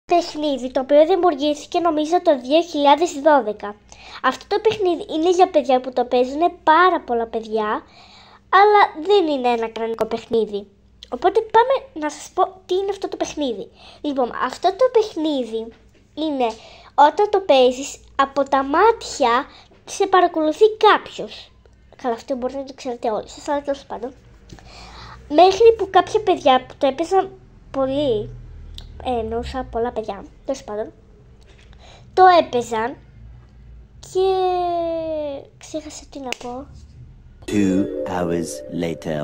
Παιχνίδι το οποίο δημιουργήθηκε νομίζω το 2012. Αυτό το παιχνίδι είναι για παιδιά που το παίζουν πάρα πολλά παιδιά, αλλά δεν είναι ένα κανονικό παιχνίδι. Οπότε πάμε να σας πω τι είναι αυτό το παιχνίδι. Λοιπόν, αυτό το παιχνίδι είναι όταν το παίζεις από τα μάτια σε παρακολουθεί κάποιος. Καλά, αυτό μπορείτε να το ξέρετε όλοι σας, αλλά τέλος πάντων. Μέχρι που κάποια παιδιά που το έπαιζαν πολύ, εννοούσα πολλά παιδιά, τέλος πάντων, το έπαιζαν και ξέχασα τι να πω. 2 hours later.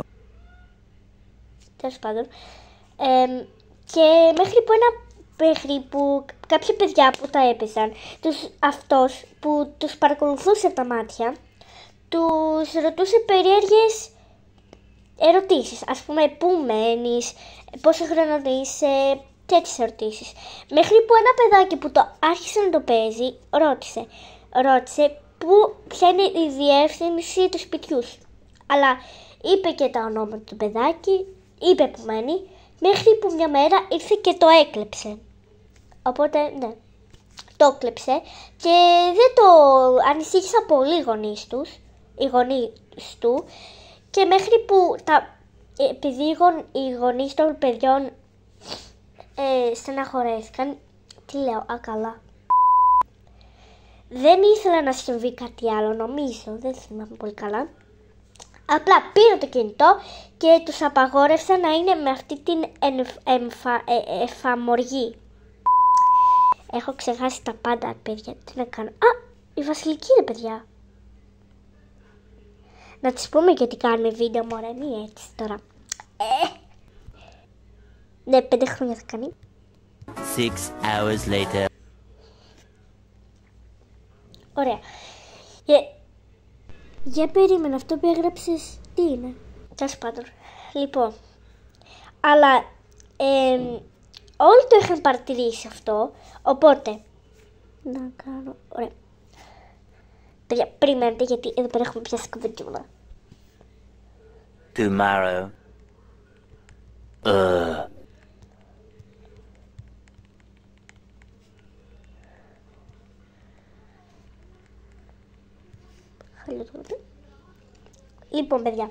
Τέλος πάντων. Και μέχρι που κάποια παιδιά που τα έπαιζαν, αυτός που τους παρακολουθούσε από τα μάτια, τους ρωτούσε περίεργες ερωτήσεις. Ας πούμε, πού μένεις, πόσο χρόνο είσαι, τέτοιες ερωτήσεις. Μέχρι που ένα παιδάκι που το άρχισε να το παίζει, ρώτησε ποια είναι η διεύθυνση του σπιτιού σου. Αλλά είπε και τα ονόματα του παιδάκι, είπε που μένει, μέχρι που μια μέρα ήρθε και το έκλεψε. Οπότε, ναι, το έκλεψε και δεν το ανησύχησαν πολύ οι γονείς του, και μέχρι που επειδή οι γονείς των παιδιών στεναχωρέθηκαν, τι λέω, καλά. Δεν ήθελα να συμβεί κάτι άλλο, νομίζω, δεν θυμάμαι πολύ καλά. Απλά πήραν το κινητό και τους απαγόρευσαν να είναι με αυτή την εφαμοργή. Έχω ξεχάσει τα πάντα, παιδιά, τι να κάνω. Η Βασιλική είναι, παιδιά. Να της πούμε γιατί κάνουμε βίντεο, μωρέ, μη έτσι τώρα. Ναι, 5 χρόνια θα κάνει. 6 hours later. Ωραία. Για περίμενα, αυτό που έγραψες τι είναι? Τέλος πάντων. Λοιπόν, αλλά όλοι το είχαν παρατηρήσει αυτό, οπότε να κάνω, ωραία. Παιδιά, περιμένετε γιατί εδώ πέρα έχουμε πιάσει κοβεντιούλα. Tomorrow. Λοιπόν, παιδιά,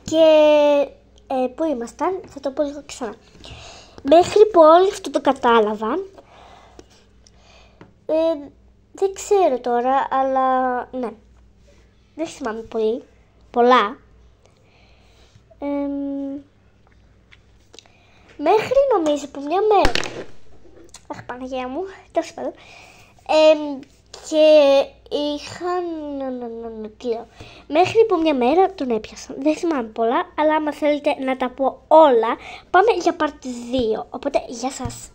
και πού ήμασταν, θα το πω λίγο ξανά. Μέχρι που όλοι αυτό το κατάλαβαν, δεν ξέρω τώρα, αλλά ναι, δεν θυμάμαι πολλά. Μέχρι νομίζω που μια μέρα, αχ, Παναγία μου, τέλος πάντων, και είχαν, μέχρι που μια μέρα τον έπιασαν. Δεν θυμάμαι πολλά, αλλά άμα θέλετε να τα πω όλα, πάμε για part 2. Οπότε, γεια σας.